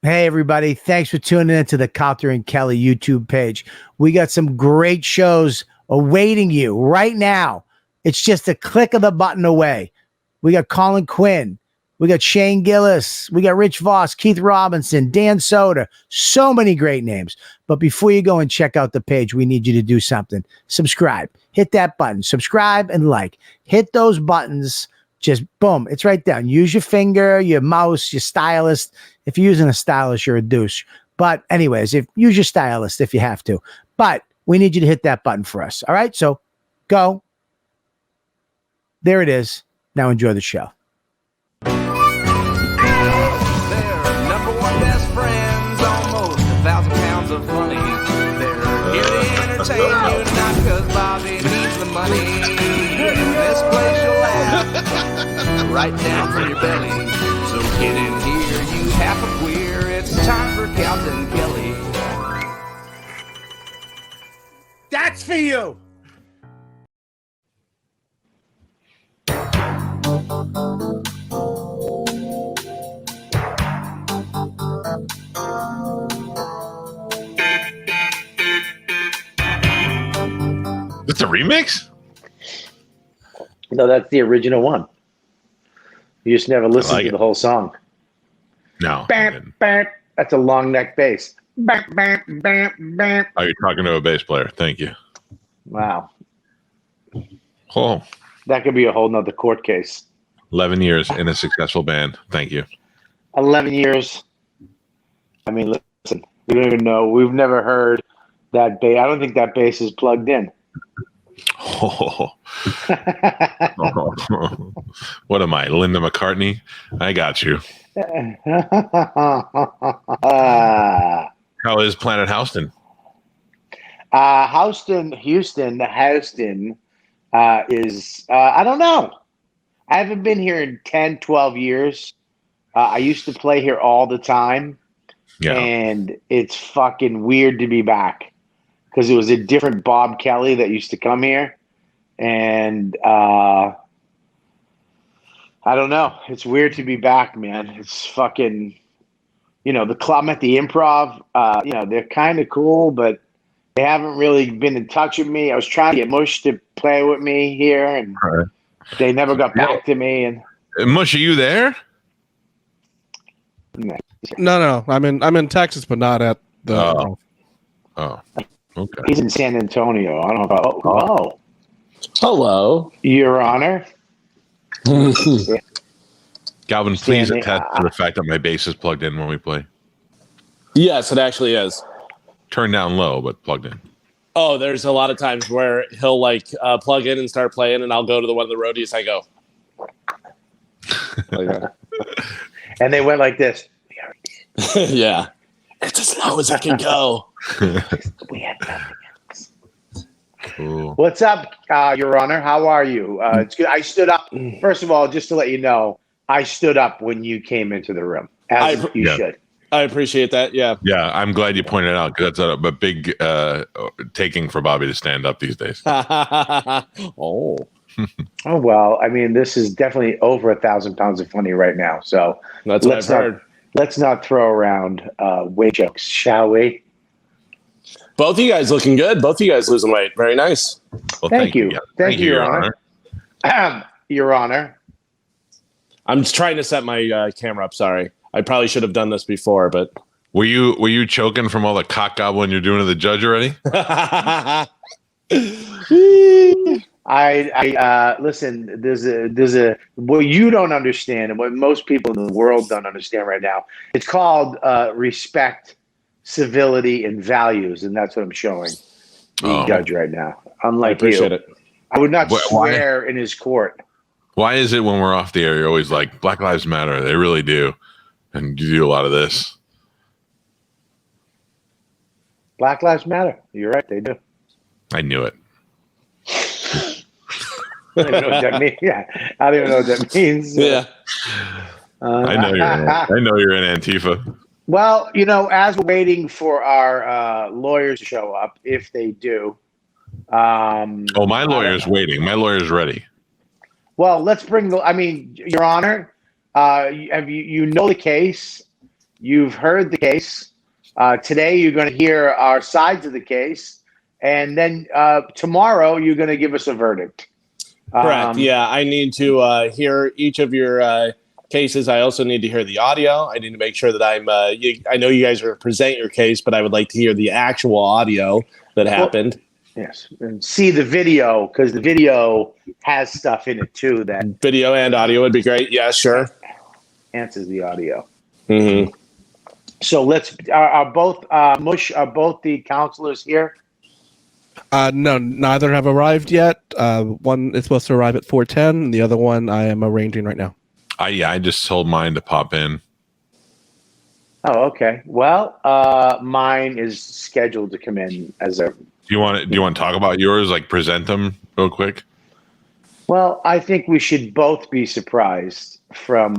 Hey, everybody. Thanks for tuning in to the Calta and Kelly YouTube page. We got some great shows awaiting you right now. It's just a click of the button away. We got Colin Quinn. We got Shane Gillis. We got Rich Voss, Keith Robinson, Dan Soder. So many great names. But before you go and check out the page, we need you to do something. Subscribe. Hit that button. Subscribe and like. Hit those buttons. Just boom. It's right down. Use your finger, your mouse, your stylus. If you're using a stylus, you're a douche. But anyways, use your stylus if you have to. But we need you to hit that button for us. All right. So go. There it is. Now enjoy the show. They're number one best friends, almost 1,000 pounds of funny. They're here to entertain you tonight because Bobby needs the money. In this place you'll laugh right down from your belly. So get in here, you half a queer. It's time for Calta and Kelly. That's for you. That's a remix? No, that's the original one. You just never listened to the whole song. No. Bam, bam. That's a long neck bass. Bam, bam, bam, bam. Oh, you're talking to a bass player. Thank you. Wow. Oh, That could be a whole nother court case. 11 years in a successful band. Thank you. 11 years. I mean, listen, we don't even know. We've never heard that bass. I don't think that bass is plugged in. Oh. What am I, Linda McCartney? I got you. How is Planet Houston? Houston is, I don't know. I haven't been here in 10, 12 years. I used to play here all the time. Yeah. And it's fucking weird to be back because it was a different Bob Kelly that used to come here. And I don't know. It's weird to be back, man. It's fucking, the club. I'm at the Improv. They're kind of cool, but they haven't really been in touch with me. I was trying to get Mush to play with me here, and they never got back to me. And Mush, are you there? No. I'm in Texas, but not at the. Oh, okay. He's in San Antonio. I don't know about. Hello, Your Honor. Galvin, please attest to the fact that my bass is plugged in when we play. Yes, it actually is. Turn down low, but plugged in. Oh, there's a lot of times where he'll plug in and start playing, and I'll go to the one of the roadies. I go. Like that. And they went like this. Yeah. It's as low as I can go. We had nothing else. Cool. What's up, Your Honor? How are you? It's good. I stood up. First of all, just to let you know, I stood up when you came into the room, as you should. I appreciate that. Yeah. Yeah, I'm glad you pointed out because that's a big taking for Bobby to stand up these days. Oh. Oh, well, I mean, this is definitely over 1,000 pounds of funny right now. So That's what I've heard. Let's not throw around weight jokes, shall we? Both of you guys looking good. Both of you guys losing weight. Very nice. Well, Thank you. Thank you, Your Honor. Your Honor. I'm just trying to set my camera up. Sorry. I probably should have done this before, but Were you choking from all the cock gobbling you're doing to the judge already? I listen. There's a what you don't understand and what most people in the world don't understand right now. It's called respect, civility, and values, and that's what I'm showing the judge right now. Unlike I appreciate it. I would not swear in his court. Why is it when we're off the air, you're always like, Black Lives Matter? They really do. And you do a lot of this. Black Lives Matter. You're right. They do. I knew it. I don't even know what that means. Yeah, I don't even know what that means. Yeah. I know you're in Antifa. Well, as we're waiting for our lawyers to show up, if they do. My lawyer's waiting. My lawyer's ready. Well, let's bring Your Honor, have you know the case, You've heard the case. Today, you're going to hear our sides of the case. And then tomorrow, you're going to give us a verdict. Correct. Yeah, I need to hear each of your cases. I also need to hear the audio. I need to make sure that I know you guys are present your case, but I would like to hear the actual audio that happened. Yes, and see the video, because the video has stuff in it too that Video and audio would be great. Yeah, sure. answers the audio. Mm-hmm. So let's are both the counselors here? No, neither have arrived yet. One is supposed to arrive at 4:10, and the other one I am arranging right now. I just told mine to pop in. Oh, okay. Well, mine is scheduled to come in as a. Do you want to talk about yours? Like present them real quick. Well, I think we should both be surprised from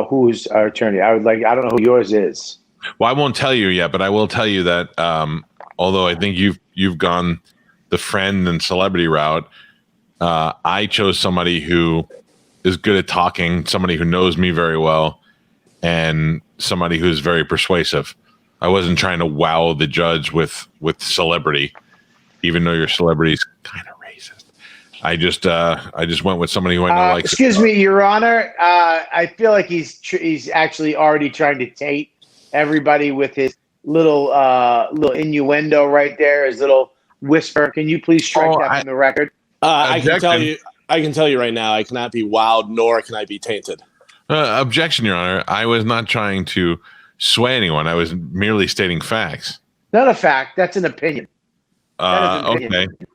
who's our attorney. I don't know who yours is. Well, I won't tell you yet, but I will tell you that although I think you've gone the friend and celebrity route, I chose somebody who is good at talking, somebody who knows me very well, and somebody who's very persuasive. I wasn't trying to wow the judge with celebrity, even though your celebrity's kind of racist. I just went with somebody who I know likes. Excuse me, Your Honor. I feel like he's actually already trying to taint everybody with his little innuendo right there, his little whisper. Can you please strike that from the record? I can tell you right now, I cannot be wowed, nor can I be tainted. Objection, Your Honor. I was not trying to sway anyone. I was merely stating facts. Not a fact. That's an opinion. That is an opinion. Okay.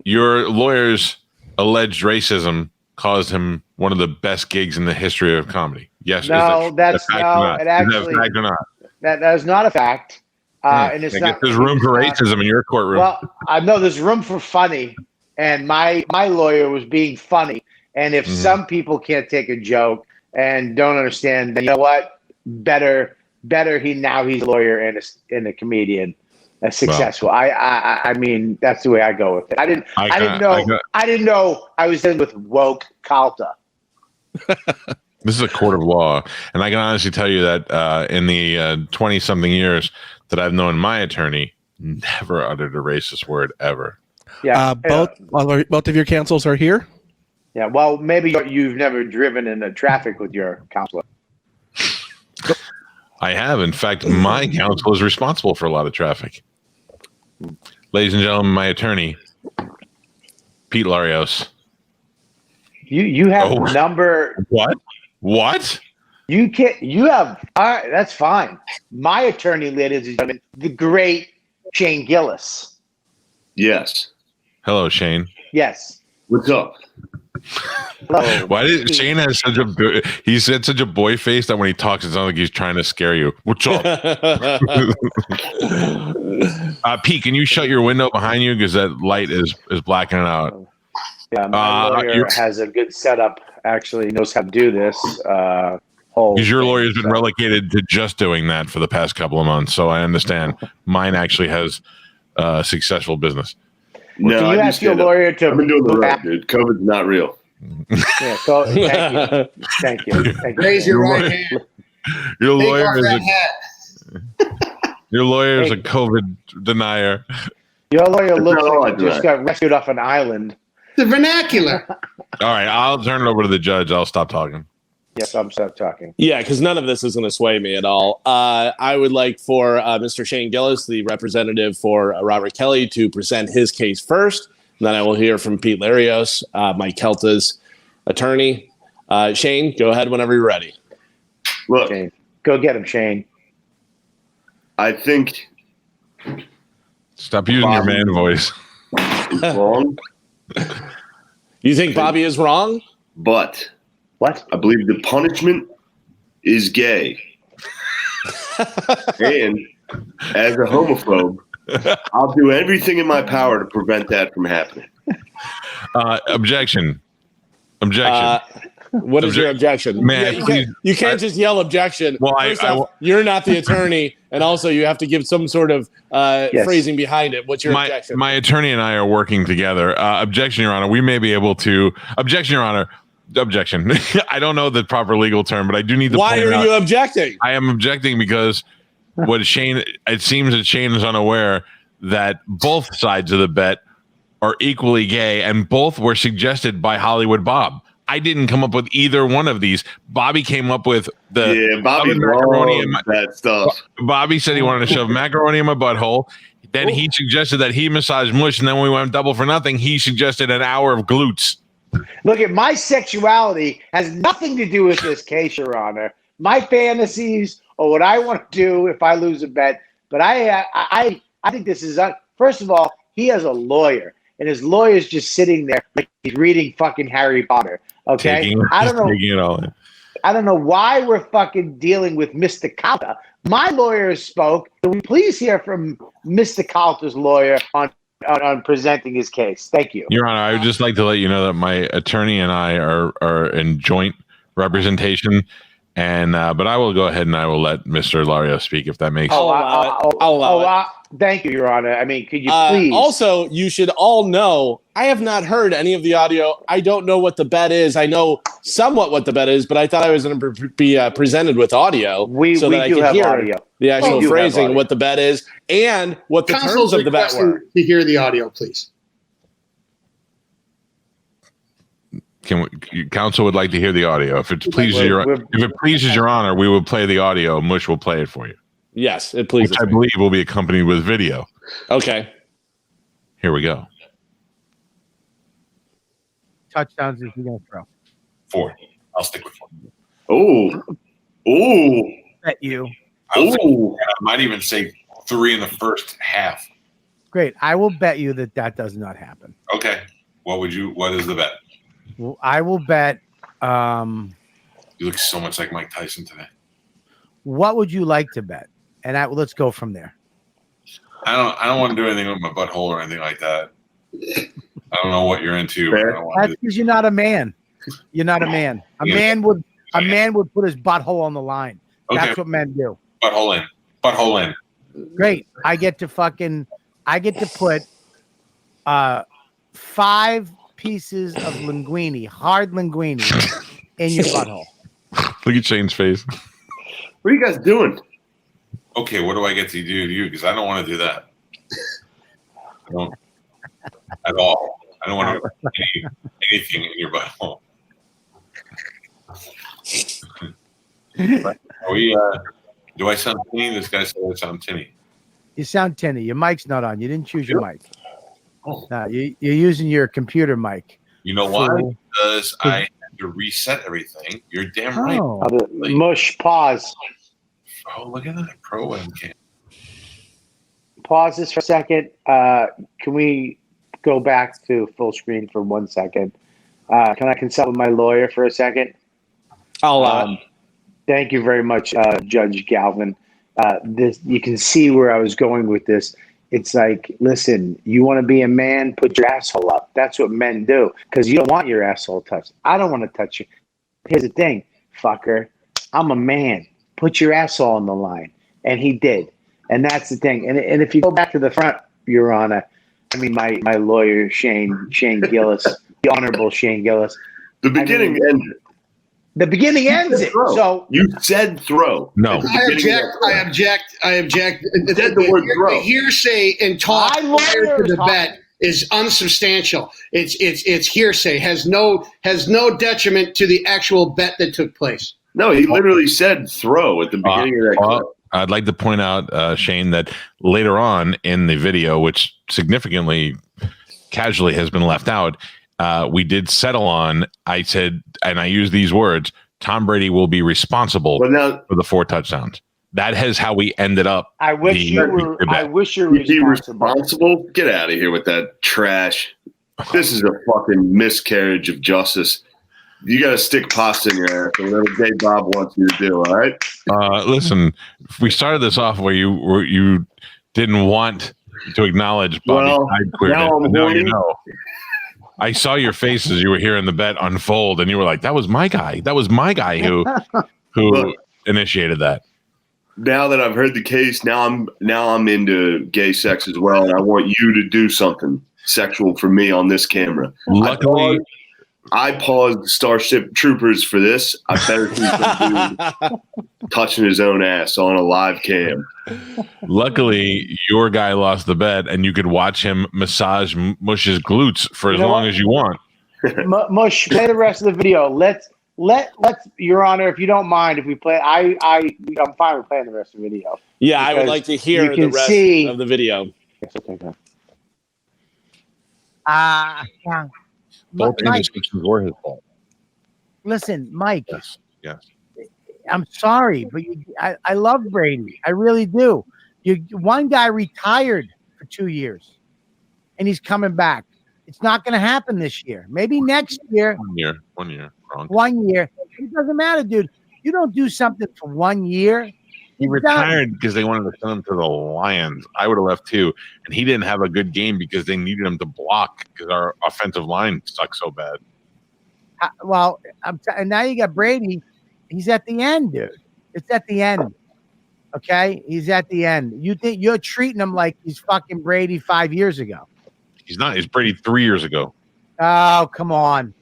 Your lawyer's alleged racism caused him one of the best gigs in the history of comedy. Yes. No, that's no. it actually. Is that a fact or not? That is not a fact. And it's not. There's room for racism in your courtroom. Well, I know there's room for funny, and my lawyer was being funny. And if some people can't take a joke and don't understand, then you know what? Better he's a lawyer and a comedian, successful. Well, I mean, that's the way I go with it. I didn't know I was in with woke Calta. This is a court of law, and I can honestly tell you that in the 20-something years that I've known my attorney, never uttered a racist word ever. Yeah, Both of your counsels are here. Yeah, well, maybe you've never driven in the traffic with your counselor. I have. In fact, my counsel is responsible for a lot of traffic. Ladies and gentlemen, my attorney, Pete Larios. You have number. What? You can't. You have. All right, that's fine. My attorney, ladies and gentlemen, the great Shane Gillis. Yes. Hello, Shane. Yes. What's up? Hello. Why did Shane has such a? He said such a boy face that when he talks, it sounds like he's trying to scare you. What's up? Pete, can you shut your window behind you because that light is blacking it out? Yeah, my lawyer has a good setup. Actually, knows how to do this. Because your lawyer's been relegated to just doing that for the past couple of months, so I understand. Mine actually has successful business. No, can you ask your lawyer to? I've been doing the right, dude. COVID's not real. Yeah, so, thank you. Raise your right hand. Your lawyer is hat. your lawyer is a COVID denier. Your lawyer looks like he just got rescued off an island. The vernacular. All right, I'll turn it over to the judge. I'll stop talking. Yes, I'm stop talking. Yeah, because none of this is going to sway me at all. I would like for Mr. Shane Gillis, the representative for Robert Kelly, to present his case first. And then I will hear from Pete Larios, Mike Calta's attorney. Shane, go ahead whenever you're ready. Look, Shane. Go get him, Shane. I think. Stop using your man voice. It's wrong. You think Bobby is wrong? But What? I believe the punishment is gay. And as a homophobe, I'll do everything in my power to prevent that from happening. Objection. What is your objection? Man, you can't just yell objection. Well, First off, you're not the attorney, and also you have to give some sort of phrasing behind it. What's your objection? My attorney and I are working together. Objection, Your Honor. We may be able to. Objection, Your Honor. objection. I don't know the proper legal term, but I do need to. Why point are out, you objecting? I am objecting because it seems that Shane is unaware that both sides of the bet are equally gay, and both were suggested by Hollywood Bob. I didn't come up with either one of these. Bobby came up with the Bobby macaroni in that stuff. Bobby said he wanted to shove macaroni in my butthole. Then he suggested that he massaged mush, and then when we went double for nothing, he suggested an hour of glutes. Look, at my sexuality has nothing to do with this case, Your Honor. My fantasies or what I want to do if I lose a bet. But I think this is first of all, he has a lawyer, and his lawyer's just sitting there like he's reading fucking Harry Potter. Okay, I don't know. Taking it all in. I don't know why we're fucking dealing with Mr. Calta. My lawyer spoke. Can we please hear from Mr. Calta's lawyer on presenting his case? Thank you. Your Honor, I would just like to let you know that my attorney and I are in joint representation, and but I will go ahead and I will let Mr. Lario speak if that makes sense. I'll allow it. Thank you, Your Honor. I mean, could you please? Also, you should all know I have not heard any of the audio. I don't know what the bet is. I know somewhat what the bet is, but I thought I was going to be presented with audio so that I could hear audio. The actual phrasing, what the bet is, and what the terms of the bet were. To hear the audio, please. Counsel would like to hear the audio. If it pleases Your Honor, we will play the audio. Mush will play it for you. Yes, it pleases Which I me. believe will be accompanied with video. Okay. Here we go. Touchdowns is he going to throw? 4. I'll stick with 4. Oh. Bet you. I might even say 3 in the first half. Great. I will bet you that does not happen. Okay. What is the bet? Well, I will bet. You look so much like Mike Tyson today. What would you like to bet? And let's go from there. I don't want to do anything with my butthole or anything like that. I don't know what you're into. That's because you're not a man. You're not a man. A man would put his butthole on the line. Okay. That's what men do. Butthole in. Great. I get to put 5 pieces of linguine, hard linguine, in your butthole. Look at Shane's face. What are you guys doing? Okay, what do I get to do to you? Because I don't want to do that. I don't at all. I don't want to do anything in your butthole. Are we? Do I sound tinny? This guy said I sound tinny. You sound tinny. Your mic's not on. You didn't choose your mic. Oh. No, you're using your computer mic. You know why? Because I had to reset everything. You're damn right. Oh. Mush, pause. Oh, look at that pro webcam. Pause this for a second. Can we go back to full screen for 1 second? Can I consult with my lawyer for a second? Thank you very much, Judge Galvin. You can see where I was going with this. It's like, listen, you want to be a man, put your asshole up. That's what men do, because you don't want your asshole touched. I don't want to touch you. Here's the thing, fucker. I'm a man. Put your asshole on the line. And he did. And that's the thing. And if you go back to the front, Your Honor, I mean, my lawyer, Shane Gillis, the Honorable Shane Gillis. The beginning ended. The beginning ends it. So you said throw. No. I object. You said the word throw. The hearsay and talk prior to the bet is unsubstantial. It's hearsay. Has no detriment to the actual bet that took place. No, he literally said throw at the beginning of that clip. I'd like to point out, Shane, that later on in the video, which significantly casually has been left out, we did settle on, I said, and I use these words, Tom Brady will be responsible for the 4 touchdowns. That is how we ended up. I wish you were responsible. Get out of here with that trash. This is a fucking miscarriage of justice. You got to stick pasta in your ass, and whatever Dave Bob wants you to do, all right? Listen, we started this off where you didn't want to acknowledge Bobby side queerness, but now you know. I saw your face as you were hearing the bet unfold, and you were like, "That was my guy. That was my guy who initiated that." Now that I've heard the case, now I'm into gay sex as well, and I want you to do something sexual for me on this camera. Luckily, I paused Starship Troopers for this. I better see some dude touching his own ass on a live cam. Luckily, your guy lost the bet, and you could watch him massage Mush's glutes for as long as you want. Mush, play the rest of the video. Let's, Your Honor, if you don't mind, if we play, I'm fine with playing the rest of the video. Yeah, I would like to hear the rest of the video. Yeah. Both interceptions were his fault. Listen, Mike. Yes. I'm sorry, but I love Brady. I really do. One guy retired for 2 years, and he's coming back. It's not going to happen this year. Maybe next year. 1 year. 1 year. Wrong. 1 year. It doesn't matter, dude. You don't do something for 1 year. He retired because they wanted to send him to the Lions. I would have left too. And he didn't have a good game because they needed him to block because our offensive line sucks so bad. And now you got Brady. He's at the end, dude. It's at the end. Okay? He's at the end. You think you're treating him like he's fucking Brady 5 years ago. He's not. He's Brady 3 years ago. Oh, come on.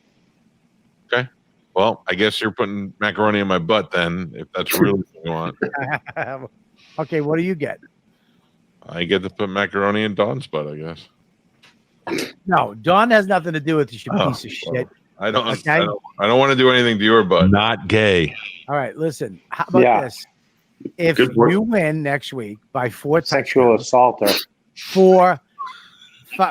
Okay. Well, I guess you're putting macaroni in my butt then, if that's really what you want. Okay, what do you get? I get to put macaroni in Dawn's butt, I guess. No, Dawn has nothing to do with this, you piece of shit. I don't want to do anything to your butt. Not gay. All right, listen. How about this? If you win next week by 4 sexual assaulter, 4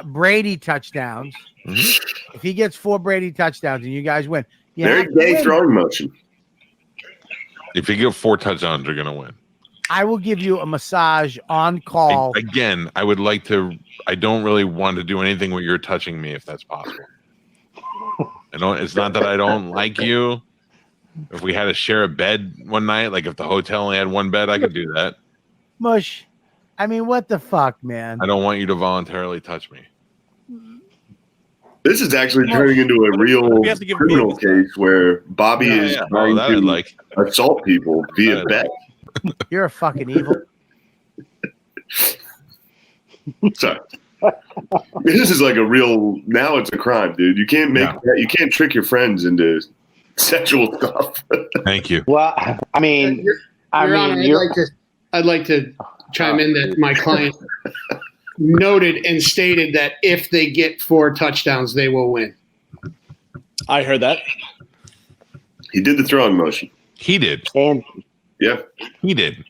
Brady touchdowns. If he gets 4 Brady touchdowns and you guys win, very gay throwing motion. If you give 4 touchdowns, you're gonna win. I will give you a massage on call. Again, I would like to. I don't really want to do anything where you're touching me, if that's possible. It's not that I don't like you. If we had to share a bed one night, like if the hotel only had one bed, I could do that. Mush, I mean, what the fuck, man? I don't want you to voluntarily touch me. This is actually turning into a real criminal case where Bobby is trying to assault people via bet. You're a fucking evil. Sorry. This is like a real. Now it's a crime, dude. You can't you can't trick your friends into sexual stuff. Thank you. Well, I mean, Your Honor, I'd like to chime in that my client noted and stated that if they get 4 touchdowns, they will win. I heard that. He did the throwing motion. He did. And yeah, he did.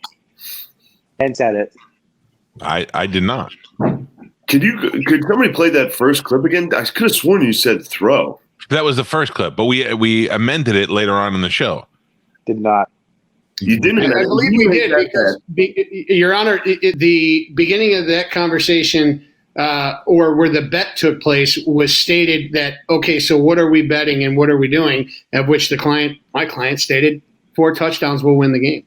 And said it. I did not. Could somebody play that first clip again? I could have sworn you said throw. That was the first clip, but we amended it later on in the show. Did not. You didn't. I believe we did because, Your Honor, the beginning of that conversation, or where the bet took place, was stated that okay, so what are we betting and what are we doing? At which my client stated 4 touchdowns will win the game.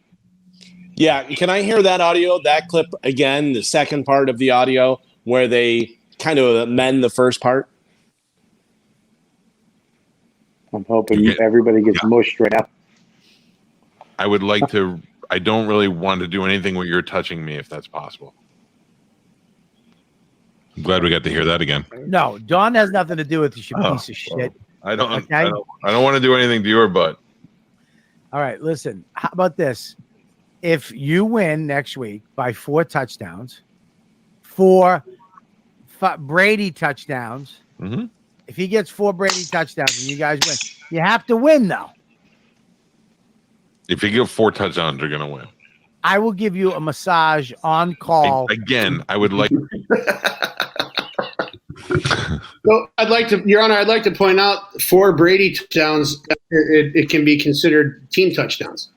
Yeah, can I hear that audio, that clip again? The second part of the audio where they kind of amend the first part. I'm hoping everybody gets mushed right now. I would like to. I don't really want to do anything where you're touching me, if that's possible. I'm glad we got to hear that again. No, Dawn has nothing to do with this, you piece of shit. I don't want to do anything to your butt. All right, listen. How about this? If you win next week by 4 touchdowns, 4 Brady touchdowns. Mm-hmm. If he gets 4 Brady touchdowns and you guys win, you have to win though. If you give 4 touchdowns, you're gonna win. I will give you a massage on call. Again, I would like. So Your Honor, I'd like to point out 4 Brady touchdowns. It can be considered team touchdowns.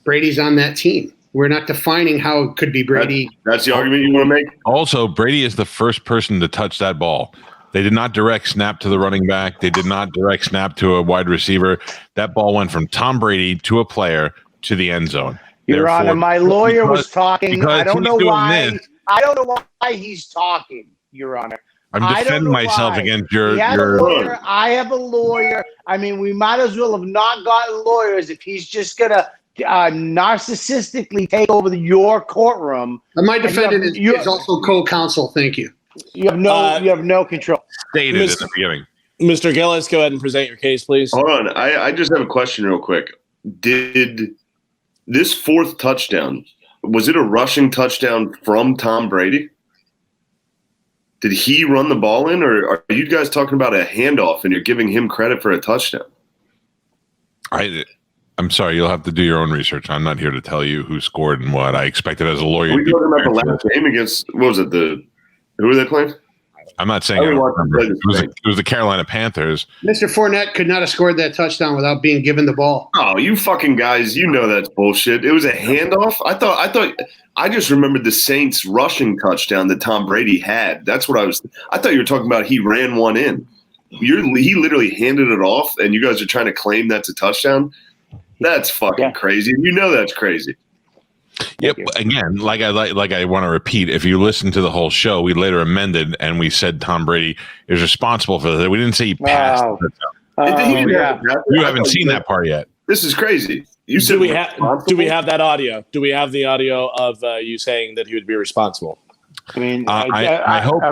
Brady's on that team. We're not defining how it could be Brady. That's the argument you want to make? Also, Brady is the first person to touch that ball. They did not direct snap to the running back. They did not direct snap to a wide receiver. That ball went from Tom Brady to a player to the end zone. Your Honor, my lawyer was talking. I don't know why. I don't know why he's talking, Your Honor. I'm defending myself against your. I have a lawyer. I mean, we might as well have not gotten lawyers if he's just gonna narcissistically take over your courtroom. And my defendant is also co-counsel. Thank you. You have no control. Stated in the beginning. Mr. Gillis, go ahead and present your case, please. Hold on. I just have a question real quick. Did this fourth touchdown, was it a rushing touchdown from Tom Brady? Did he run the ball in, or are you guys talking about a handoff and you're giving him credit for a touchdown? I'm sorry. You'll have to do your own research. I'm not here to tell you who scored and what. I expected as a lawyer. Are we talking about the last game against, what was it, who were they playing? I'm not saying I don't remember. It was the Carolina Panthers. Mr. Fournette could not have scored that touchdown without being given the ball. Oh, you fucking guys, you know that's bullshit. It was a handoff. I just remembered the Saints rushing touchdown that Tom Brady had. That's what I thought you were talking about. He ran one in. He literally handed it off, and you guys are trying to claim that's a touchdown. That's fucking crazy. You know that's crazy. Yep. Again, like I want to repeat, if you listen to the whole show, we later amended and we said Tom Brady is responsible for that. We didn't say he passed. You haven't seen that part yet. This is crazy. You said do we have that audio? Do we have the audio of you saying that he would be responsible? I mean, I hope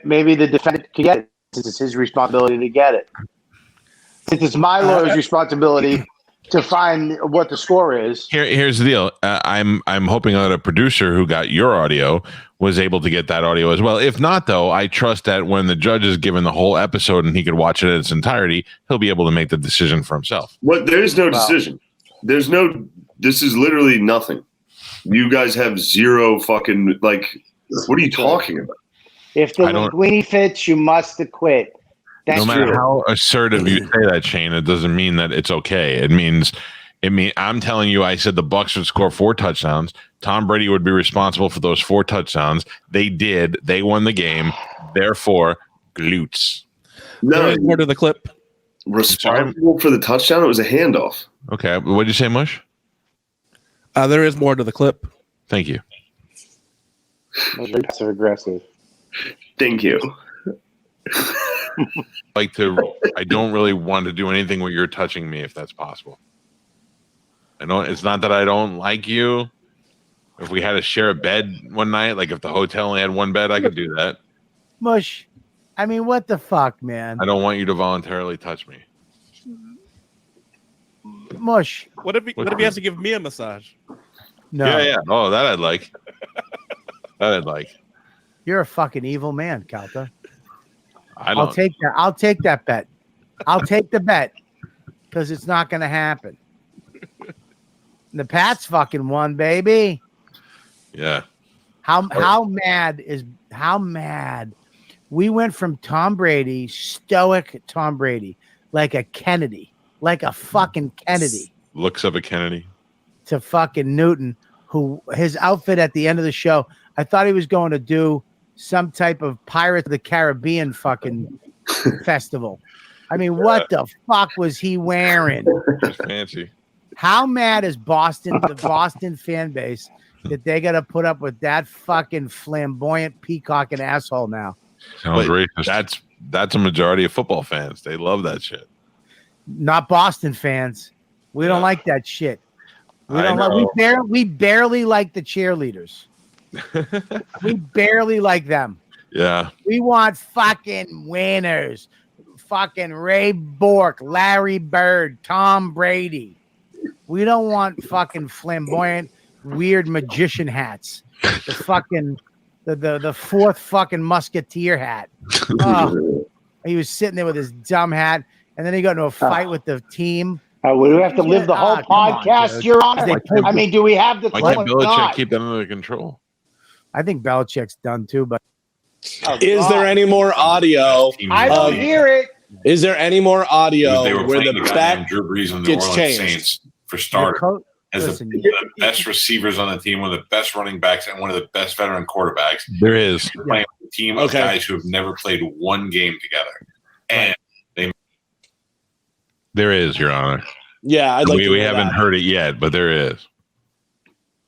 maybe the defendant can get it since it's his responsibility to get it. Since it's my lawyer's responsibility to find what the score is. Here's the deal. I'm hoping that a producer who got your audio was able to get that audio as well. If not, though, I trust that when the judge is given the whole episode and he could watch it in its entirety, he'll be able to make the decision for himself. There is no decision. This is literally nothing. You guys have zero fucking, what are you talking about? If the linguini fits, you must acquit. That's no matter true. how assertive you say that, Shane, it doesn't mean that it's okay. It means I'm telling you, I said the Bucs would score 4 touchdowns. Tom Brady would be responsible for those 4 touchdowns. They did. They won the game. Therefore, glutes. No, there is more to the clip. Responsible for the touchdown? It was a handoff. Okay. What did you say, Mush? There is more to the clip. Thank you. Passive aggressive. Thank you. I don't really want to do anything where you're touching me if that's possible. I know it's not that I don't like you. If we had to share a bed one night, like if the hotel only had one bed, I could do that. Mush, I mean, what the fuck, man? I don't want you to voluntarily touch me. Mush. What if he has to give me a massage? No. Yeah. Oh, that I'd like. You're a fucking evil man, Calta. I'll take that. I'll take that bet. I'll take the bet because it's not going to happen. The Pats fucking won, baby. Yeah. How mad? We went from Tom Brady, stoic Tom Brady, like a Kennedy, like a fucking Kennedy. Looks of a Kennedy. To fucking Newton, who his outfit at the end of the show, I thought he was going to do some type of Pirates of the Caribbean fucking festival. I mean, what the fuck was he wearing? Fancy. How mad is the Boston fan base that they got to put up with that fucking flamboyant peacock and asshole now? Sounds racist. That's a majority of football fans. They love that shit. Not Boston fans. We don't like that shit. We barely like the cheerleaders. We barely like them. Yeah. We want fucking winners. Fucking Ray Bork, Larry Bird, Tom Brady. We don't want fucking flamboyant, weird magician hats. The fucking the fourth fucking musketeer hat. Oh, he was sitting there with his dumb hat, and then he got into a fight with the team. We have to live the whole podcast, Your Honor. I mean, do we have the? Why can't Belichick keep that under control? I think Belichick's done too, but is there any more audio? I don't hear it. Is there any more audio where the bet Drew Brees and the gets Orleans changed? Saints for starter as the best receivers on the team, one of the best running backs, and one of the best veteran quarterbacks. There is playing with a team of guys who have never played one game together, and there is, Your Honor. Yeah, we haven't heard it yet, but there is.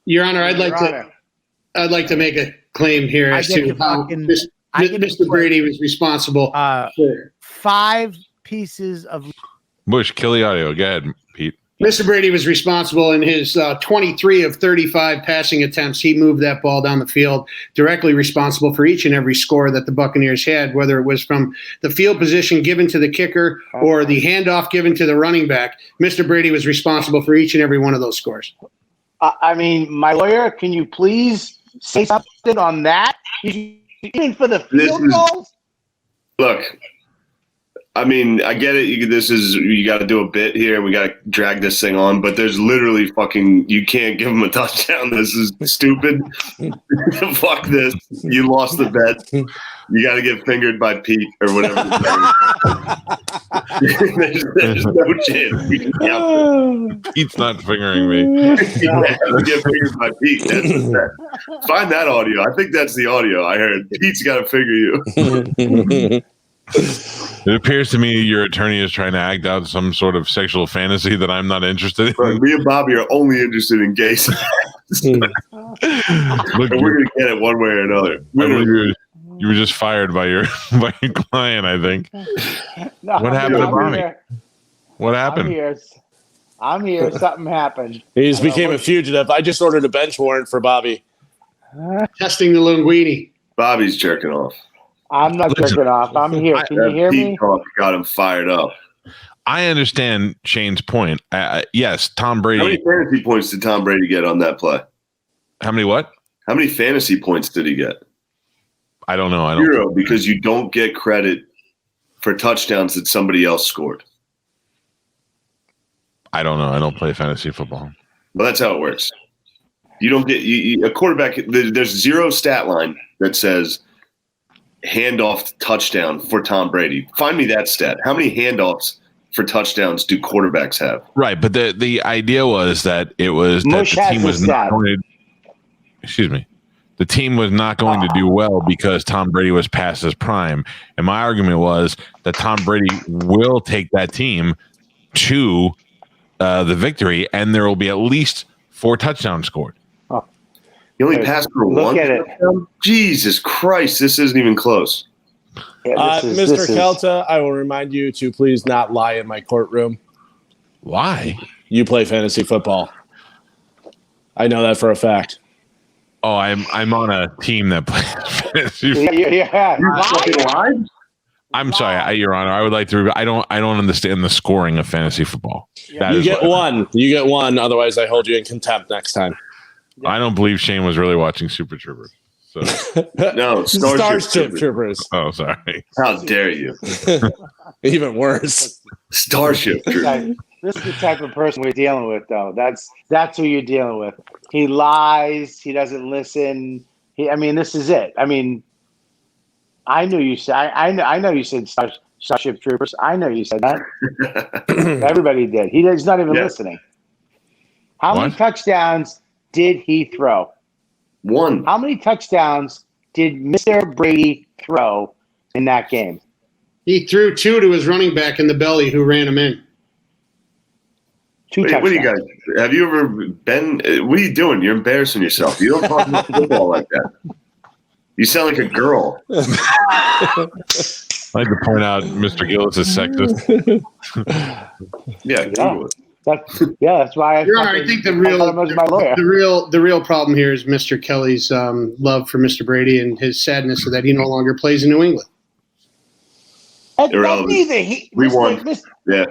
Your Honor, I'd like to make a claim here as to how Mr. Brady was responsible for 5 pieces of Bush, kill the audio. Go ahead, Pete. Mr. Brady was responsible in his 23 of 35 passing attempts. He moved that ball down the field, directly responsible for each and every score that the Buccaneers had, whether it was from the field position given to the kicker or the handoff given to the running back. Mr. Brady was responsible for each and every one of those scores. I mean, my lawyer, can you please say something on that? Even for the field goals? Look, I mean, I get it. You got to do a bit here. We got to drag this thing on, but there's literally you can't give him a touchdown. This is stupid. Fuck this. You lost the bet. You got to get fingered by Pete or whatever. there's no chance. We can count this. Pete's not fingering me. Get fingered by Pete. That's the bet. Find that audio. I think that's the audio I heard. Pete's got to figure you. It appears to me your attorney is trying to act out some sort of sexual fantasy that I'm not interested in. Right, me and Bobby are only interested in gay sex. Look, we're going to get it one way or another. You were just fired by your client, I think. No, What happened to Bobby? here. What happened? I'm here. Something happened. He just became a fugitive. I just ordered a bench warrant for Bobby. Testing the linguini. Bobby's jerking off. I'm not jerking off. I'm here. Can you hear me? Talk got him fired up. I understand Shane's point. Yes, Tom Brady. How many fantasy points did Tom Brady get on that play? How many what? How many fantasy points did he get? I don't know. Zero, because you don't get credit for touchdowns that somebody else scored. I don't know. I don't play fantasy football. Well, that's how it works. You don't get a quarterback. There's zero stat line that says handoff touchdown for Tom Brady. Find me that stat. How many handoffs for touchdowns do quarterbacks have? Right, but the idea was that it was Mush that the team was not stat. going to. Excuse me. The team was not going to do well because Tom Brady was past his prime, and my argument was that Tom Brady will take that team to the victory, and there will be at least 4 touchdowns scored. He only passed for one. Look at it. Jesus Christ, this isn't even close. Yeah, Mr. Calta, I will remind you to please not lie in my courtroom. Why? You play fantasy football. I know that for a fact. Oh, I'm on a team that plays fantasy. Yeah. You're fucking live? I'm sorry, Your Honor. I would like to. I don't understand the scoring of fantasy football. That You is get what- one. You get one. Otherwise, I hold you in contempt next time. I don't believe Shane was really watching Super Troopers. So. No, Starship Troopers. Oh, sorry. How dare you? Even worse. Starship Troopers. This is the type of person we're dealing with, though. That's who you're dealing with. He lies. He doesn't listen. This is it. I knew you said. I know you said Starship Troopers. I know you said that. Everybody did. He's not even listening. How many touchdowns did he throw? One. How many touchdowns did Mr. Brady throw in that game? He threw 2 to his running back in the belly who ran him in. 2 Wait, touchdowns. what do you guys? Have you ever been? What are you doing? You're embarrassing yourself. You don't talk about football like that. You sound like a girl. I'd like to point out Mr. Gillis is sexist. Yeah, Google it. That's why Your Honor, I think the real problem here is Mr. Kelly's love for Mr. Brady and his sadness that he no longer plays in New England. Irrelevant. We won. Yeah.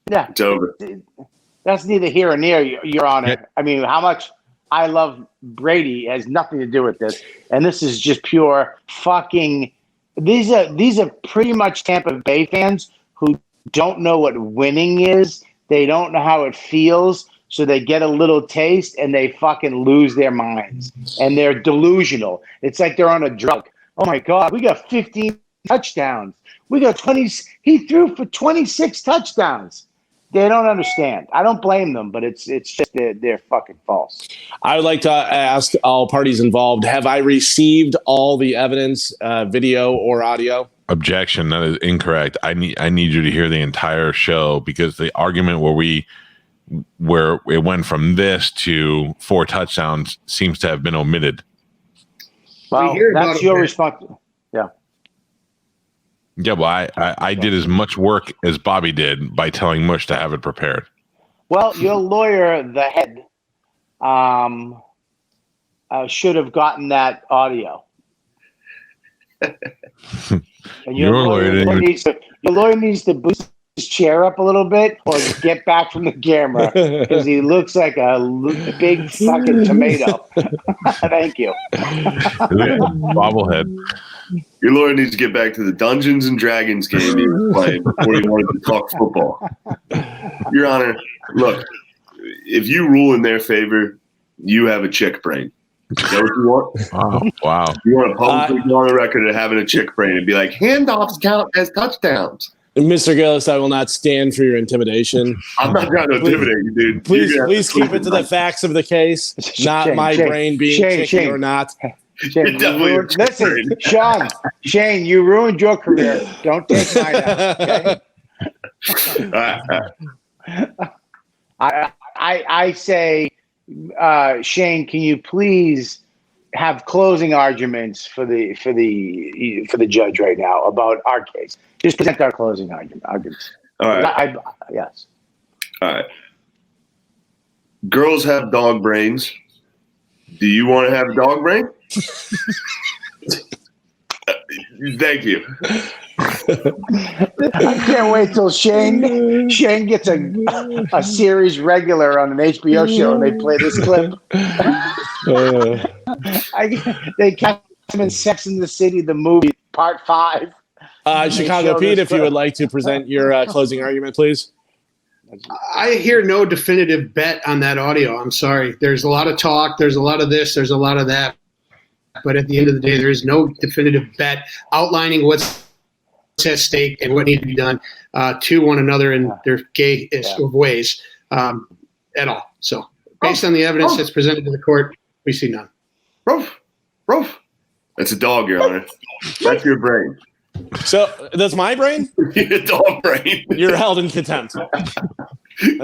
Yeah, it's over. That's neither here or there, Your Honor. How much I love Brady has nothing to do with this, and this is just pure fucking. These are pretty much Tampa Bay fans who don't know what winning is. They don't know how it feels, so they get a little taste and they fucking lose their minds, and they're delusional. It's like they're on a drug. Oh my God, we got 15 touchdowns. We got 20. He threw for 26 touchdowns. They don't understand. I don't blame them, but it's just they're fucking false. I would like to ask all parties involved, have I received all the evidence, video or audio? Objection. That is incorrect. I need you to hear the entire show, because the argument where it went from this to 4 touchdowns seems to have been omitted. Well, that's your response. Yeah. Yeah, well, I did as much work as Bobby did by telling Mush to have it prepared. Well, your lawyer, the head, should have gotten that audio. And Your lawyer didn't even- your lawyer needs to boost his chair up a little bit or get back from the camera because he looks like a big fucking tomato. Thank you. Bobblehead. Your lawyer needs to get back to the Dungeons and Dragons game he was playing before he wanted to talk football. Your Honor, look, if you rule in their favor, you have a chick brain. Is that what you want? Wow. You want to publicly go on the record of having a chick brain and be like, handoffs count as touchdowns. Mr. Gillis, I will not stand for your intimidation. I'm not trying to intimidate you, dude. Please keep it to the facts of the case, not my brain being chicky or not. Shane, listen, Shane, you ruined your career. Don't take mine out, okay? I say, Shane, can you please have closing arguments for the judge right now about our case? Just present our closing arguments. All right. Yes. All right. Girls have dog brains. Do you want to have a dog brain? Thank you. I can't wait till Shane gets a series regular on an HBO show and they play this clip. They catch him in Sex and the City, the movie, Part 5. Chicago Pete, if you would like to present your closing argument, please. I hear no definitive bet on that audio. I'm sorry. There's a lot of talk. There's a lot of this. There's a lot of that. But at the end of the day, there is no definitive bet outlining what's at stake and what needs to be done to one another in their gayest of ways at all. So based on the evidence that's presented to the court, we see none. Roof. That's a dog, Your Honor. That's your brain. So that's my brain? Your dog brain. You're held in contempt.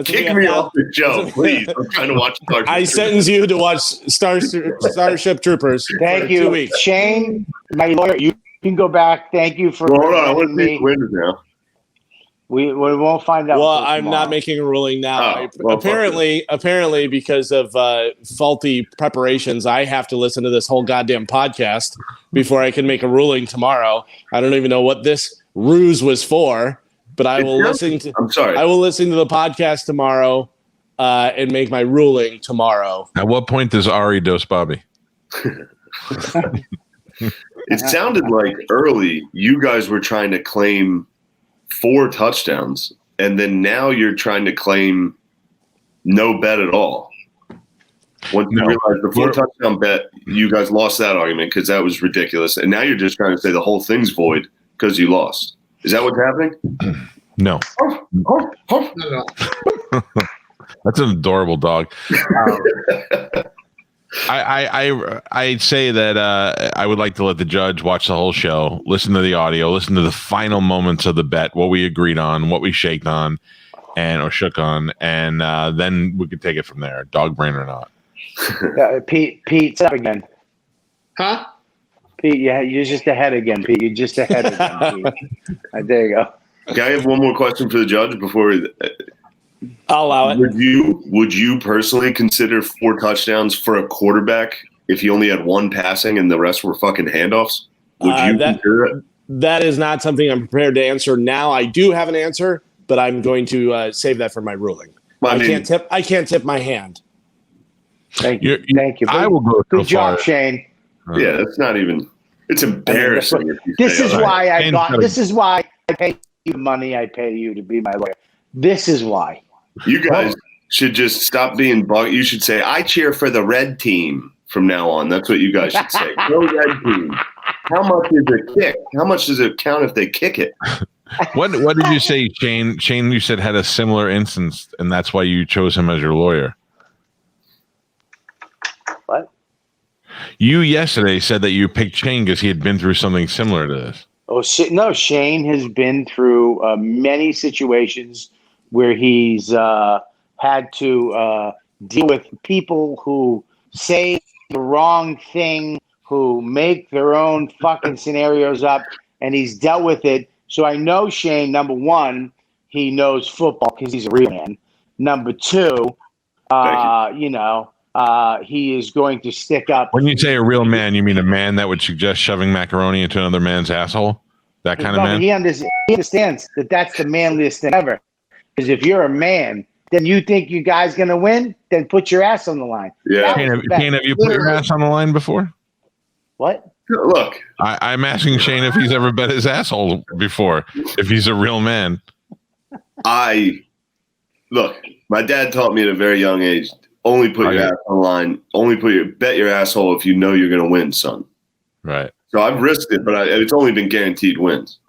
Kick me off the show, please. I'm trying to watch Starship I sentence you to watch Starship Troopers. Thank for you, 2 weeks. Shane, my lawyer. You can go back. Thank you for. Well, hold on. I want to me. see winners now. We won't find out. Well, until I'm tomorrow. not making a ruling now. Oh, well, apparently, because of faulty preparations, I have to listen to this whole goddamn podcast before I can make a ruling tomorrow. I don't even know what this ruse was for, but I will listen to. I'm sorry. I will listen to the podcast tomorrow and make my ruling tomorrow. At what point does Ari dose Bobby? It sounded like early you guys were trying to claim 4 touchdowns, and then now you're trying to claim no bet at all. Once you realize the 4 touchdown bet, you guys lost that argument because that was ridiculous, and now you're just trying to say the whole thing's void because you lost. Is that what's happening? No. Not at all. That's an adorable dog. I'd say that I would like to let the judge watch the whole show, listen to the audio, listen to the final moments of the bet, what we agreed on, what we shaked on, or shook on, and then we could take it from there, dog brain or not. Pete's up again. Huh? Pete, yeah, you're just ahead again, Pete. You're just ahead again, Pete. There you go. Can I have one more question for the judge before? I'll allow it. Would you personally consider 4 touchdowns for a quarterback if he only had 1 passing and the rest were fucking handoffs? Would you consider it? That is not something I'm prepared to answer now. I do have an answer, but I'm going to save that for my ruling. Well, I can't tip my hand. Thank you. I will go Good so job, far. Shane. Yeah, that's not even. It's embarrassing. If you This say is all right. why This is why I pay you the money I pay you to be my lawyer. This is why. You guys should just stop being bug. You should say, "I cheer for the red team" from now on. That's what you guys should say. Go red team. How much is a kick? How much does it count if they kick it? What did you say, Shane? Shane, you said had a similar instance, and that's why you chose him as your lawyer. What? You yesterday said that you picked Shane because he had been through something similar to this. Oh, no, Shane has been through many situations where he's had to deal with people who say the wrong thing, who make their own fucking scenarios up, and he's dealt with it. So I know Shane, number one, he knows football because he's a real man. Number two, he is going to stick up. When you say a real man, you mean a man that would suggest shoving macaroni into another man's asshole? That kind of man? He understands that that's the manliest thing ever. Because if you're a man, then you think you guys going to win, then put your ass on the line. Yeah. Shane, have you put your ass on the line before? What? Look, I'm asking Shane if he's ever bet his asshole before, if he's a real man. Look, my dad taught me at a very young age, only put your ass on the line. Only bet your asshole if you know you're going to win, son. Right. So I've risked it, but it's only been guaranteed wins.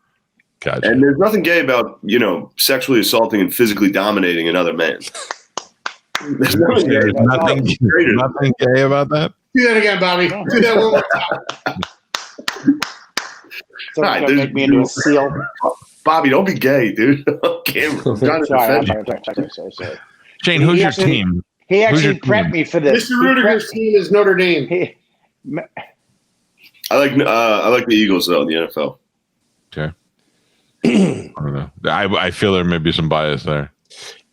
Gotcha. And there's nothing gay about, sexually assaulting and physically dominating another man. There's nothing gay about that. Do that again, Bobby. Do that one more time. Someone's going to make me into a seal. Bobby, don't be gay, dude. On camera. I'm trying to defend you. Sorry. Shane, who's your team? He actually prepped me for this. Mr. Rudiger's team is Notre Dame. I like the Eagles, though, in the NFL. Okay. I don't know. I feel there may be some bias there.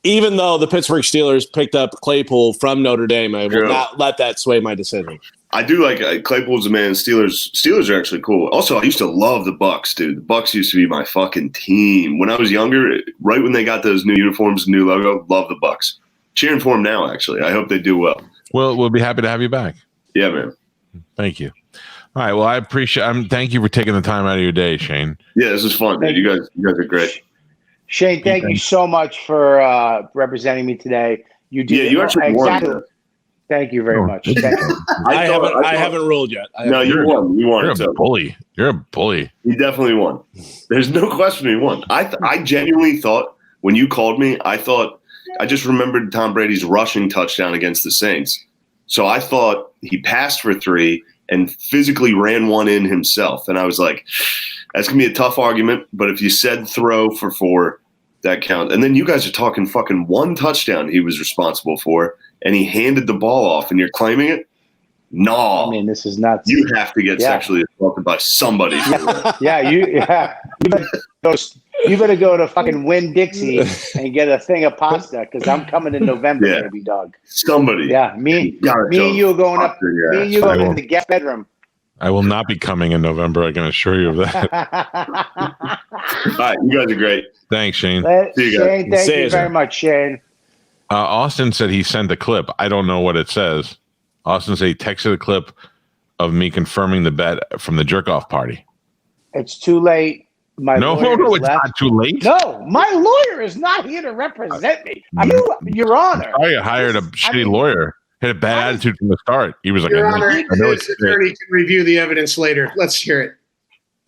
Even though the Pittsburgh Steelers picked up Claypool from Notre Dame, I will not let that sway my decision. I do like Claypool's a man. Steelers are actually cool. Also, I used to love the Bucs, dude. The Bucs used to be my fucking team when I was younger. Right when they got those new uniforms, new logo, love the Bucs. Cheering for them now. Actually, I hope they do well. Well, we'll be happy to have you back. Yeah, man. Thank you. All right. Well, I appreciate. Thank you for taking the time out of your day, Shane. Yeah, this is fun, dude. You guys are great. Shane, thank you so much for representing me today. You did. Yeah, you actually won. Thank you very much. Thank you. I haven't ruled yet. No, you won. You won. You're a bully. You're a bully. He definitely won. There's no question he won. I genuinely thought when you called me, I just remembered Tom Brady's rushing touchdown against the Saints. So I thought he passed for 3 and physically ran one in himself. And I was like, that's going to be a tough argument. But if you said throw for 4, that counts. And then you guys are talking fucking 1 touchdown he was responsible for, and he handed the ball off, and you're claiming it? No. I mean, this is nuts. You have to get sexually assaulted by somebody. You better go to fucking Winn-Dixie and get a thing of pasta because I'm coming in November, baby dog. Somebody. Yeah, me and you are going up. Me and you going in the guest bedroom. I will not be coming in November. I can assure you of that. All right, you guys are great. Thanks, Shane. See you guys. Shane, thank you very much, Shane. Austin said he sent a clip. I don't know what it says. Austin said he texted a clip of me confirming the bet from the jerk-off party. It's too late. No, it's not too late. No, my lawyer is not here to represent me. Your Honor. I hired a shitty lawyer. Had a bad attitude from the start. He was like, Your Honor, his attorney can review the evidence later. Let's hear it.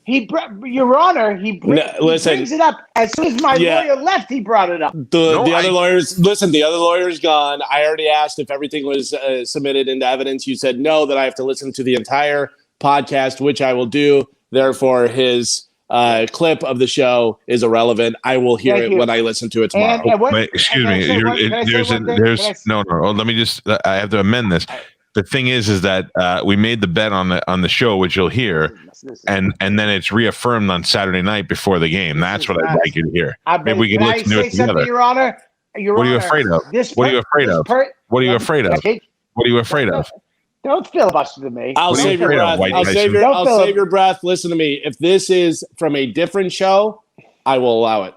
Your Honor, he brings it up. As soon as my lawyer left, he brought it up. The other lawyer's gone. I already asked if everything was submitted into evidence. You said no, that I have to listen to the entire podcast, which I will do. Therefore, his clip of the show is irrelevant. I will hear it when I listen to it tomorrow. Wait, excuse me. No. Let me just. I have to amend this. The thing is that we made the bet on the show, which you'll hear, and then it's reaffirmed on Saturday night before the game. That's what I'd like you to hear. Maybe we can listen to it together. Your Honor. What are you afraid of? What are you afraid of? What are you afraid of? What are you afraid of? Don't filibuster to me. I'll save your breath. I'll save your breath. Listen to me. If this is from a different show, I will allow it.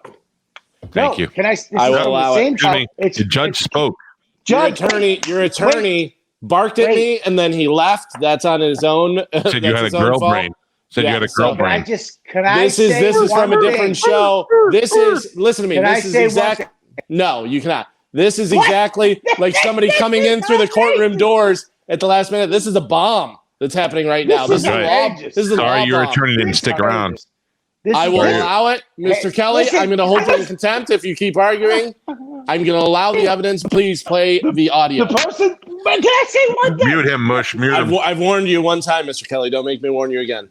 Thank you. I will allow it. The judge spoke. Your attorney barked at me, and then he left. That's on his own. Said you had a girl brain. You had a girl brain. This is from a different show. Listen to me. No, you cannot. This is exactly like somebody coming in through the courtroom doors at the last minute. This is a bomb that's happening right now. This is a Sorry, your attorney didn't stick around. I will allow it, Mr. Kelly. I'm going to hold you in contempt if you keep arguing. I'm going to allow the evidence. Please play the audio. The person. Can I say one thing? Mute him, Mush. Mute him. I've warned you one time, Mr. Kelly. Don't make me warn you again.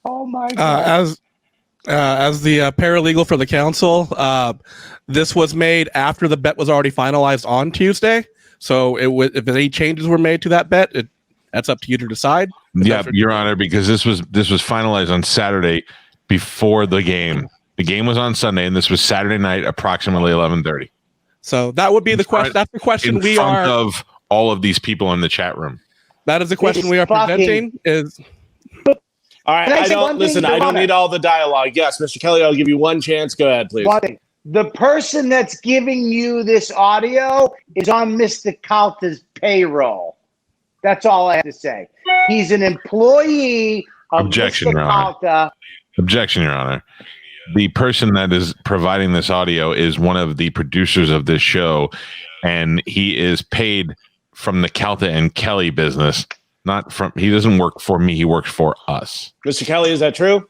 Oh my God. As the paralegal for the council, this was made after the bet was already finalized on Tuesday. So if any changes were made to that bet, that's up to you to decide. Yeah, Your Honor, because this was finalized on Saturday before the game. The game was on Sunday, and this was Saturday night, approximately 11:30. So that would be the question. That's the question in we front are. of all of these people in the chat room. That is the question It's we are fucking- presenting. Is All right, Can I I say don't one thing, listen. Your I don't Honor? need all the dialogue. Yes, Mr. Kelly, I'll give you one chance. Go ahead, please. One thing. The person that's giving you this audio is on Mr. Calta's payroll. That's all I have to say. He's an employee of Objection, Mr. Your Honor. Calta. Objection, Your Honor. The person that is providing this audio is one of the producers of this show, and he is paid from the Calta and Kelly business. Not from. He doesn't work for me. He works for us. Mr. Kelly, is that true?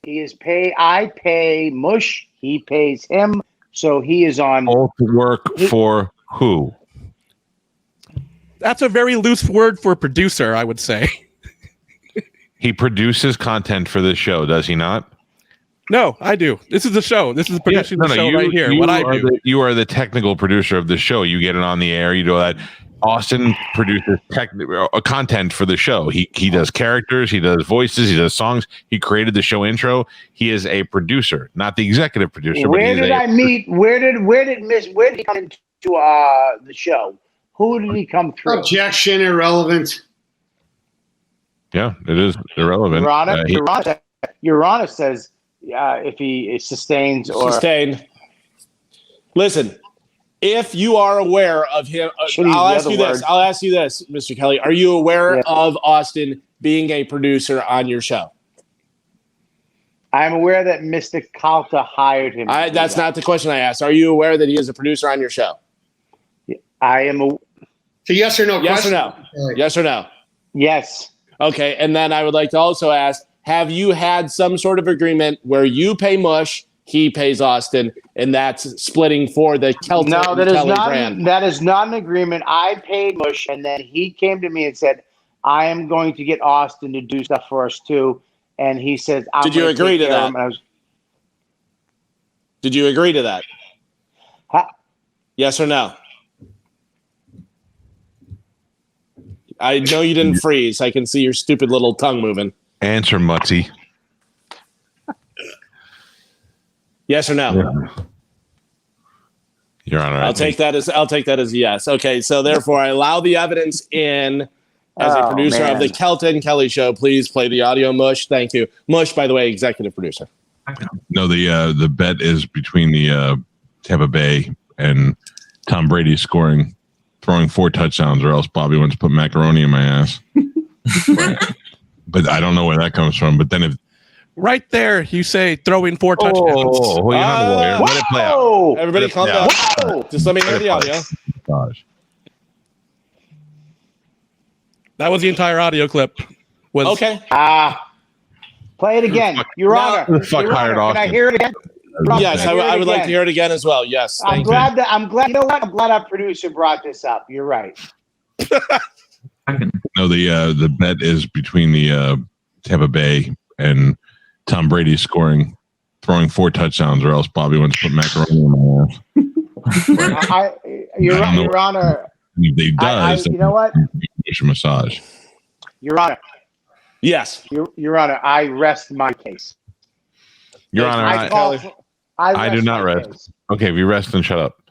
He is I pay Mush. He pays him. So he is on. Both work for who? that's a very loose word for producer, I would say. He produces content for this show, does he not? No, I do. This is the show. This is producing the show right here. What I do. You are the technical producer of the show. You get it on the air. You do that. Austin produces content for the show. He does characters. He does voices. He does songs. He created the show intro. He is a producer, not the executive producer. Where did I meet? Where did he come into the show? Who did he come through? Objection, irrelevant. Yeah, it is irrelevant. Your Honor says if he sustains or Sustained. Listen, if you are aware of him, Should use I'll the ask other you this. word. I'll ask you this, Mr. Kelly. Are you aware Yeah. of Austin being a producer on your show? I'm aware that Mr. Calta hired him. to do That's that. not the question I asked. Are you aware that he is a producer on your show? I am. It's a yes or no Yes or question. no? Yes or no? Yes. Okay, and then I would like to also ask, have you had some sort of agreement where you pay Mush, he pays Austin, and that's splitting for the Calta No, and that is Kelly not. brand? That is not an agreement. I paid Mush, and then he came to me and said, "I am going to get Austin to do stuff for us too." And he says, I'm Did you gonna agree take to care of that? him. And I was, Did you agree to that? Ha- Yes or no? I know you didn't freeze. I can see your stupid little tongue moving. Answer, Mutzy. Yes or no? Yeah. Your Honor, I'll take that as a yes. Okay, so therefore I allow the evidence in as a Oh, producer man. of the Calta and Kelly show. Please play the audio, Mush. Thank you. Mush, by the way, executive producer. No, the bet is between the Tampa Bay and Tom Brady throwing 4 touchdowns, or else Bobby wants to put macaroni in my ass. But I don't know where that comes from. But then if Right there, you say throwing 4 touchdowns. hold on, lawyer. Let it play out. Whoa! Everybody calm down. Whoa! Just let me hear the audio. Gosh. That was the entire audio clip. Was Okay. Play it again, Your No. Honor. Who the fuck Your hired Honor, can I Austin? hear it again? Yes, Can I would like to again? hear it again as well. Yes. I'm Thank you. glad. You know what? I'm glad our producer brought this up. You're right. No, the bet is between the Tampa Bay and Tom Brady throwing 4 touchdowns, or else Bobby wants to put macaroni in my ass. Your I don't know. Your Honor. If he does, you know what? push a massage. Your Honor. Yes. Your Honor. I rest my case. Your Honor, I do not my rest. case. Okay, if you rest and shut up.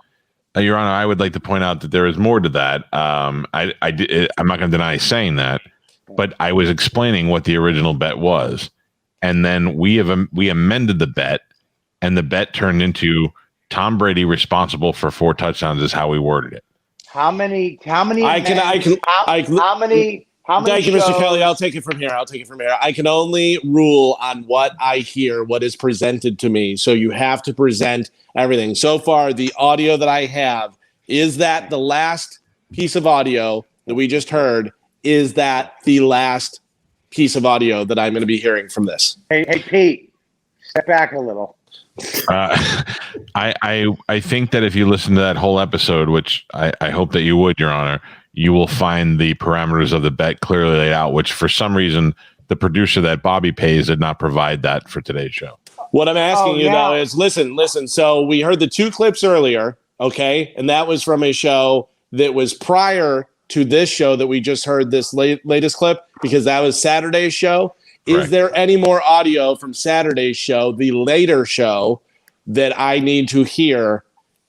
Your Honor, I would like to point out that there is more to that. I'm not going to deny saying that, but I was explaining what the original bet was, and then we amended the bet, and the bet turned into Tom Brady responsible for 4 touchdowns is how we worded it. How many? I can- How many? Thank you, Mr. shows- Kelly. I'll take it from here. I can only rule on what I hear, what is presented to me. So you have to present everything. So far, the audio that I have, is that the last piece of audio that we just heard? Is that the last piece of audio that I'm going to be hearing from this? Hey, Pete, step back a little. I think that if you listen to that whole episode, which I hope that you would, Your Honor, you will find the parameters of the bet clearly laid out, which for some reason the producer that Bobby pays did not provide that for today's show. What I'm asking you, yeah. though, is listen. So we heard the 2 clips earlier, okay? And that was from a show that was prior to this show that we just heard this latest clip, because that was Saturday's show. Correct. Is there any more audio from Saturday's show, the later show, that I need to hear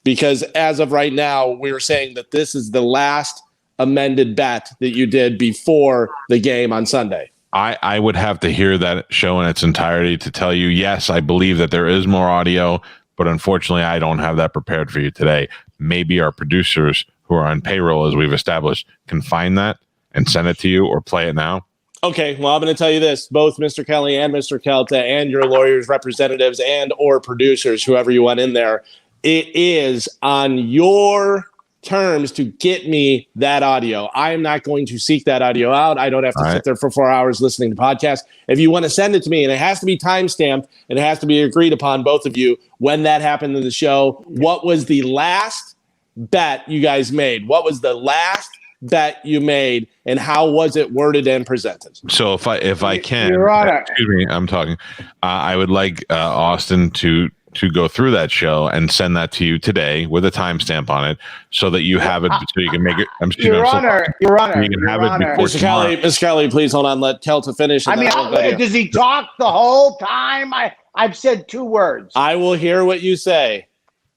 because as of right now, we're saying that this is the last amended bet that you did before the game on Sunday. I would have to hear that show in its entirety to tell you, yes, I believe that there is more audio, but unfortunately, I don't have that prepared for you today. Maybe our producers who are on payroll, as we've established, can find that and send it to you or play it now. Okay, well, I'm going to tell you this. Both Mr. Kelly and Mr. Calta and your lawyers, representatives, and or producers, whoever you want in there, it is on your terms to get me that audio. I am not going to seek that audio out. I don't have to sit there for 4 hours listening to podcasts. If you want to send it to me, and it has to be timestamped, and it has to be agreed upon, both of you, when that happened in the show, what was the last bet you guys made? What was the last bet you made, and how was it worded and presented? So if I can, Your Honor. excuse me, I'm talking. I would like Austin to go through that show and send that to you today with a timestamp on it, so that you have it, so you can make it. Your Honor, Your Honor, you can Your have Honor. it before Mr. tomorrow. Kelly, Mr. Kelly, please hold on. Let Calta finish. I mean, does he talk the whole time? I've said 2 words. I will hear what you say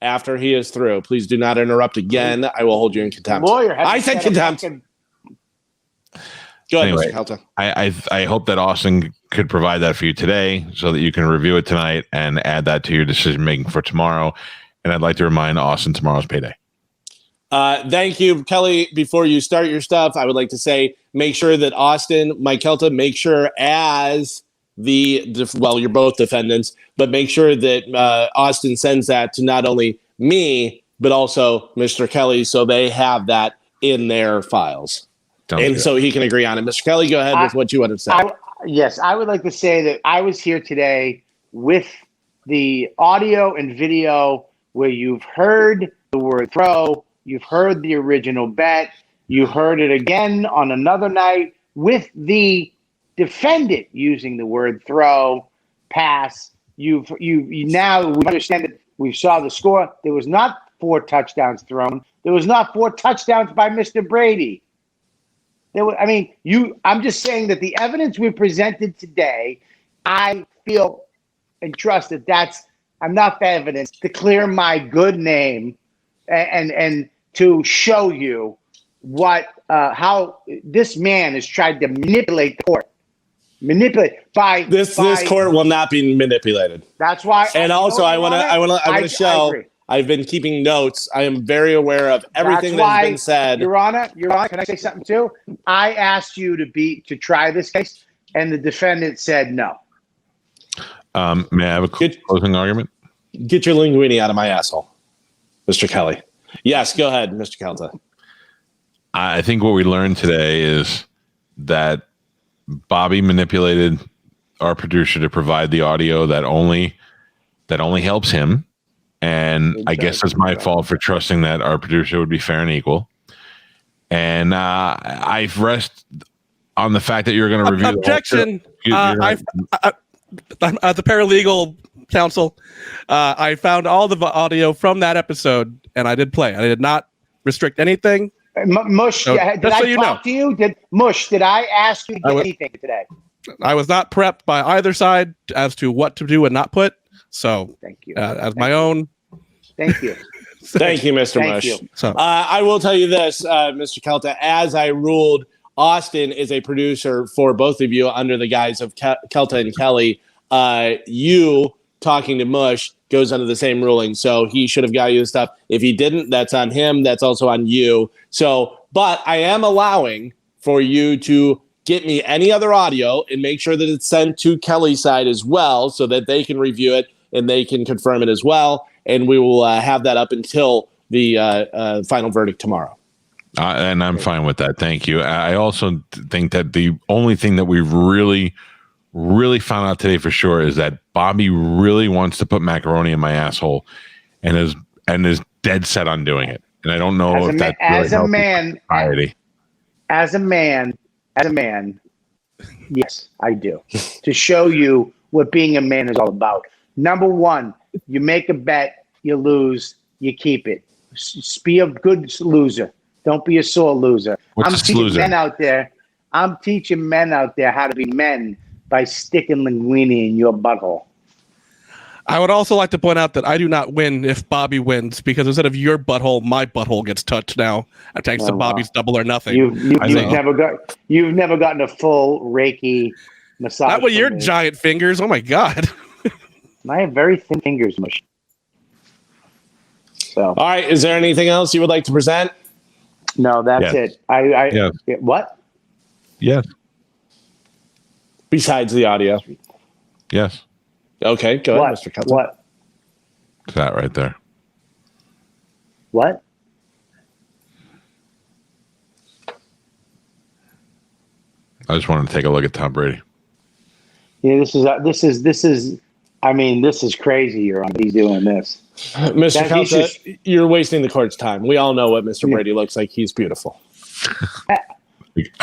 after he is through. Please do not interrupt again. I will hold you in contempt. Lawyer, I said contempt. Go ahead, Anyway, Mr. Calta. I hope that Austin could provide that for you today, so that you can review it tonight and add that to your decision making for tomorrow. And I'd like to remind Austin tomorrow's payday. Thank you, Kelly. Before you start your stuff, I would like to say, make sure that Austin, Mike Calta, make sure as you're both defendants, but make sure that Austin sends that to not only me, but also Mr. Kelly, so they have that in their files. So he can agree on it. Mr. Kelly, go ahead with what you want to say. Yes, I would like to say that I was here today with the audio and video where you've heard the word throw, you've heard the original bet, you heard it again on another night with the defendant using the word throw, pass. You now we understand that we saw the score. There was not 4 touchdowns thrown. There was not 4 touchdowns by Mr. Brady. I'm just saying that the evidence we presented today, I feel and trust that that's enough evidence to clear my good name and to show you how this man has tried to manipulate the court. This court will not be manipulated. That's why. And also, I want to show. I've been keeping notes. I am very aware of everything that's been said. Your Honor, can I say something too? I asked you to try this case, and the defendant said no. May I have a closing argument? Get your linguine out of my asshole, Mr. Kelly. Yes, go ahead, Mr. Calta. I think what we learned today is that Bobby manipulated our producer to provide the audio that only helps him. And I guess it's my fault for trusting that our producer would be fair and equal. And I've rest on the fact that you're going to review. Objection. As the paralegal counsel, I found all the audio from that episode, and I did play. I did not restrict anything. Mush, So, did I talk to you? Did I ask you to get anything today? I was not prepped by either side as to what to do and not put. So, thank you. As my own. Thank you. Thank you, Mr. Thank Mush. you. So, I will tell you this, Mr. Calta. As I ruled, Austin is a producer for both of you under the guise of Calta and Kelly. You talking to Mush goes under the same ruling. So he should have got you the stuff. If he didn't, that's on him. That's also on you. So, but I am allowing for you to get me any other audio and make sure that it's sent to Kelly's side as well, so that they can review it and they can confirm it as well. And we will have that up until the final verdict tomorrow. And I'm fine with that. Thank you. I also think that the only thing that we've really found out today for sure is that Bobby really wants to put macaroni in my asshole and is dead set on doing it. And I don't know if that's as a man, yes, I do. To show you what being a man is all about. Number one, you make a bet, you lose, you keep it. Be a good loser. Don't be a sore loser. I'm teaching men out there how to be men by sticking linguine in your butthole. I would also like to point out that I do not win if Bobby wins, because instead of your butthole, my butthole gets touched now. Thanks to Bobby's double or nothing. You've never gotten a full Reiki massage. Not with your giant fingers. Oh my god. I have very thin fingers, Mush. So. All right. Is there anything else you would like to present? No, that's it. What? Yes. Besides the audio. Yes. Okay, go ahead, Mr. Calta. What? That right there. What? I just wanted to take a look at Tom Brady. Yeah, this is. I mean, this is crazy. He's doing this, Mr. Calta. You're wasting the court's time. We all know what Mr. Brady looks like. He's beautiful.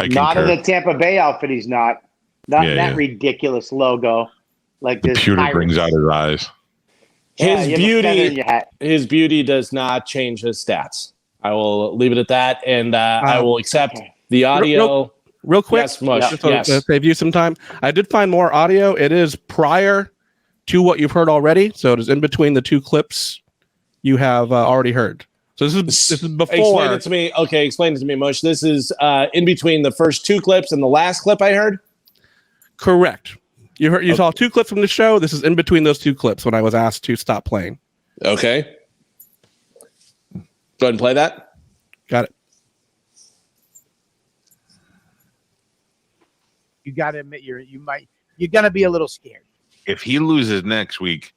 Not in the Tampa Bay outfit. He's not. Not that ridiculous logo. Like this. Pewter brings out his eyes. His beauty does not change his stats. I will leave it at that, and I will accept the audio. Real quick, yes, Mush. Just to save you some time. I did find more audio. It is prior to what you've heard already, so it is in between the two clips you have already heard. So this is before. Explain it to me. Okay, explain it to me, Mush. This is in between the first two clips and the last clip I heard. Correct. You saw two clips from the show. This is in between those two clips when I was asked to stop playing. Okay. Go ahead and play that. Got it. You got to admit you're gonna be a little scared. If he loses next week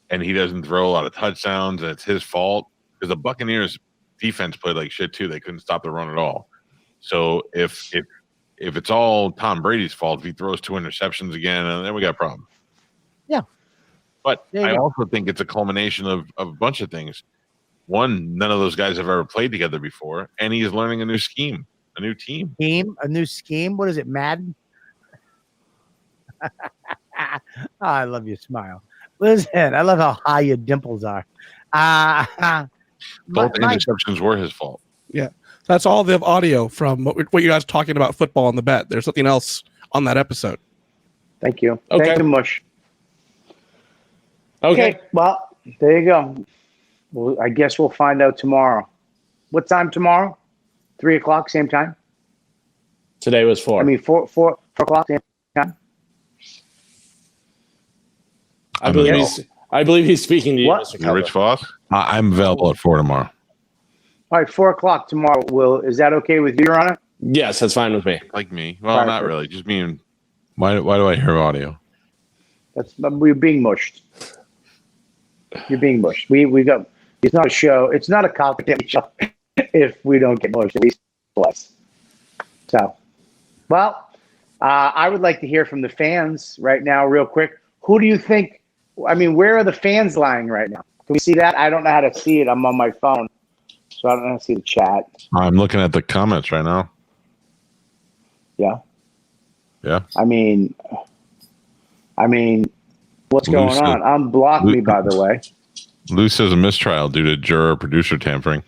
and he doesn't throw a lot of touchdowns and it's his fault, because the Buccaneers defense played like shit too. They couldn't stop the run at all. So if it's all Tom Brady's fault, if he throws 2 interceptions again, then we got a problem. Yeah. But I also think it's a culmination of a bunch of things. One, none of those guys have ever played together before, and he's learning a new scheme, a new team. A new scheme? What is it, Madden? I love your smile. Listen, I love how high your dimples are. Both interceptions were his fault. Yeah. That's all the audio from what you guys talking about football on the bet. There's something else on that episode. Thank you. Okay. Thank you, Mush. Okay. Well, there you go. Well, I guess we'll find out tomorrow. What time tomorrow? 3:00, same time? Today was 4. I mean, 4 o'clock, same time? I believe he's speaking to you, What? Mr. Calta. Rich Voss? I'm available at 4 tomorrow. All right, 4 o'clock tomorrow. Is that okay with you, Your Honor? Yes, that's fine with me. Like me. Well, not really. Just me and why do I hear audio? We're being mushed. You're being mushed. We got. It's not a show. It's not a complicated show. If we don't get mushed, at least less. So, well, I would like to hear from the fans right now, real quick. Who do you think? I mean, where are the fans lying right now? Can we see that? I don't know how to see it. I'm on my phone, so I don't know how to see the chat. I'm looking at the comments right now. Yeah. Yeah. I mean, what's going on? Unblock me, by the way. Lou says a mistrial due to juror producer tampering.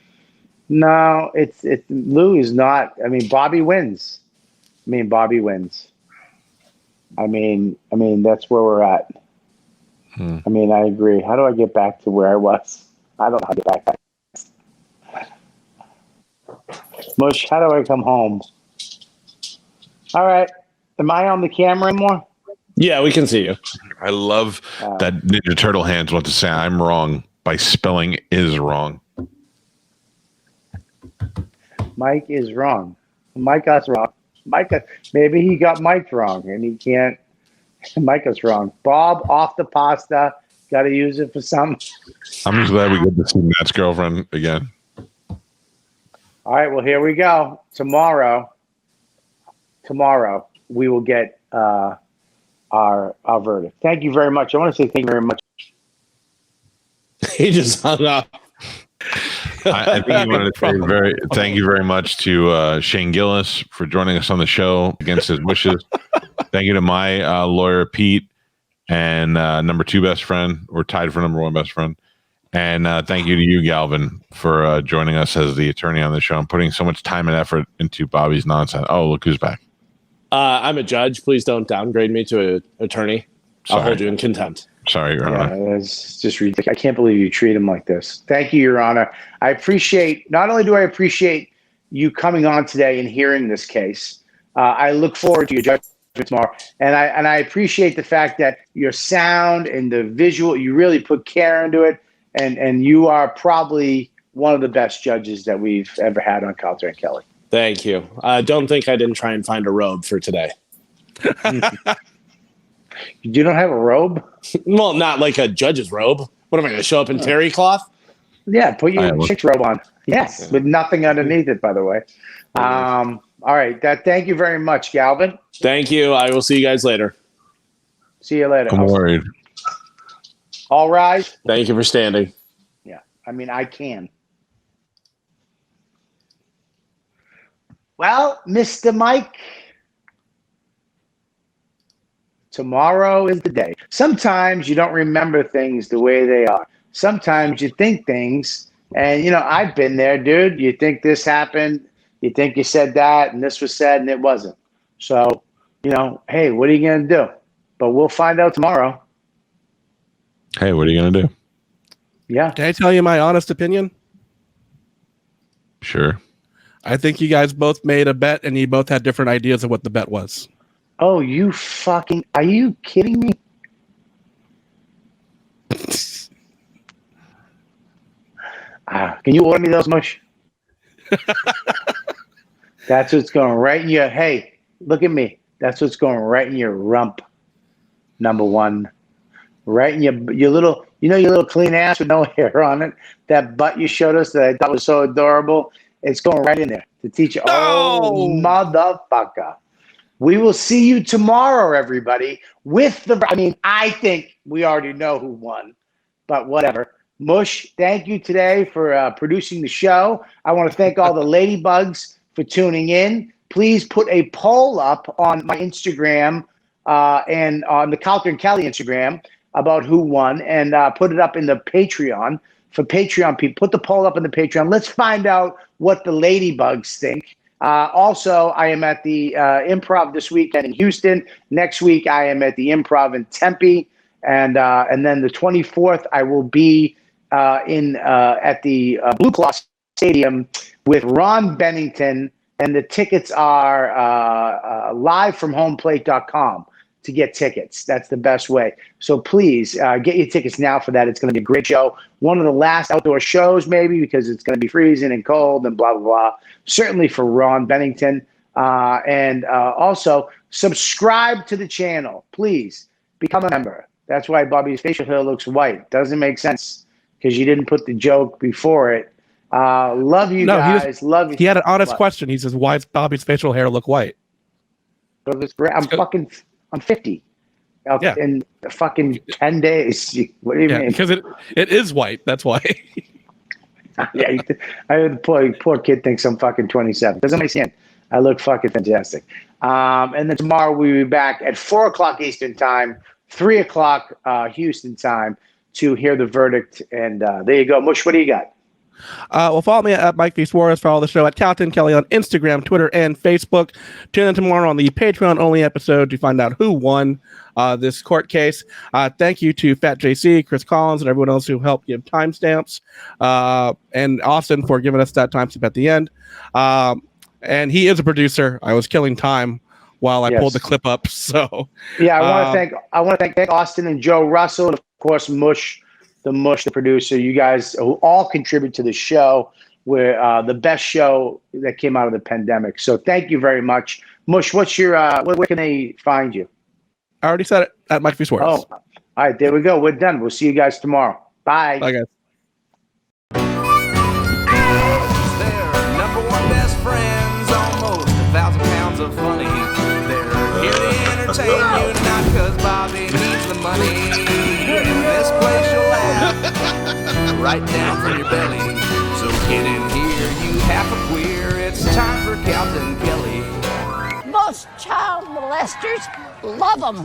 No, it's Lou is not. I mean, Bobby wins. Bobby wins. I mean, that's where we're at. I mean, I agree. How do I get back to where I was? I don't know how to get back. Mush, how do I come home? All right. Am I on the camera anymore? Yeah, we can see you. I love that Ninja Turtle hands want to say I'm wrong by spelling is wrong. Mike is wrong. Mike got wrong. Maybe he got Mike wrong and he can't. Mike is wrong. Bob off the pasta. Got to use it for some. I'm just glad we get to see Matt's girlfriend again. All right. Well, here we go. Tomorrow we will get our verdict. Thank you very much. I want to say thank you very much. He just hung up. I think you wanted to say thank you very much to Shane Gillis for joining us on the show against his wishes. Thank you to my lawyer, Pete, and number 2 best friend. We're tied for number 1 best friend. And thank you to you, Galvin, for joining us as the attorney on the show and putting so much time and effort into Bobby's nonsense. Oh, look who's back. I'm a judge. Please don't downgrade me to an attorney. Sorry. I'll hold you in contempt. Sorry, Your Honor. Yeah, it's just ridiculous. I can't believe you treat him like this. Thank you, Your Honor. I appreciate, not only do I appreciate you coming on today and hearing this case, I look forward to your judgment tomorrow. And I appreciate the fact that your sound and the visual, you really put care into it. And you are probably one of the best judges that we've ever had on Calta and Kelly. Thank you. Don't think I didn't try and find a robe for today. You don't have a robe? Well, not like a judge's robe. What am I going to show up in terry cloth? Yeah, put your chick's robe on. Yes, with nothing underneath it, by the way. All right. Thank you very much, Galvin. Thank you. I will see you guys later. See you later. I'm worried. All rise. Thank you for standing. Yeah, I mean, I can. Well, Mr. Mike, tomorrow is the day. Sometimes you don't remember things the way they are. Sometimes you think things, and, I've been there, dude. You think this happened. You think you said that, and this was said, and it wasn't. So, hey, what are you going to do? But we'll find out tomorrow. Hey, what are you going to do? Yeah. Can I tell you my honest opinion? Sure. I think you guys both made a bet, and you both had different ideas of what the bet was. Oh, are you kidding me? Can you order me those, Mush? That's what's going right in your, hey, look at me. That's what's going right in your rump, number one. Right in your little, your little clean ass with no hair on it. That butt you showed us that I thought was so adorable. It's going right in there to teach you. No! Oh, motherfucker. We will see you tomorrow, everybody, I think we already know who won, but whatever. Mush, thank you today for producing the show. I want to thank all the ladybugs for tuning in. Please put a poll up on my Instagram and on the Calta and Kelly Instagram about who won, and put it up in the Patreon. For Patreon people, put the poll up in the Patreon. Let's find out what the ladybugs think. Also, I am at the Improv this weekend in Houston. Next week, I am at the Improv in Tempe, and then the 24th, I will be at the Blue Cross Stadium with Ron Bennington, and the tickets are live from homeplate.com to get tickets. That's the best way. So please get your tickets now for that. It's going to be a great show. One of the last outdoor shows, maybe, because it's going to be freezing and cold and blah, blah, blah. Certainly for Ron Bennington. And also subscribe to the channel. Please become a member. That's why Bobby's facial hair looks white. Doesn't make sense because you didn't put the joke before it. Love you guys. Love you. He had an honest question. He says, why does Bobby's facial hair look white? I'm 50 in fucking 10 days. What do you mean? Because it is white. That's why. Yeah, the poor kid thinks I'm fucking 27. Doesn't make sense. I look fucking fantastic. And then tomorrow we'll be back at 4 o'clock Eastern time, 3 o'clock Houston time to hear the verdict. And there you go. Mush, what do you got? Well, follow me at Mike V. Suarez. Follow the show at Calta and Kelly on Instagram, Twitter, and Facebook. Tune in tomorrow on the Patreon-only episode to find out who won this court case. Thank you to Fat JC, Chris Collins, and everyone else who helped give timestamps, and Austin for giving us that timestamp at the end. And he is a producer. I was killing time while I pulled the clip up. So yeah, I want to thank Austin and Joe Russell, and of course Mush, the producer. You guys who all contribute to the show. We're the best show that came out of the pandemic. So thank you very much. Mush, what's your where can they find you? I already said it at Mike V. Suarez. Oh, all right, there we go. We're done. We'll see you guys tomorrow. Bye. Bye, guys. They're number one best friends, almost 1,000 pounds of funny. They're here to entertain you, not because Bobby needs the money. This place you'll laugh right down from your belly. So get in here, you half a queer. It's time for Calta and Kelly. Most child molesters love them.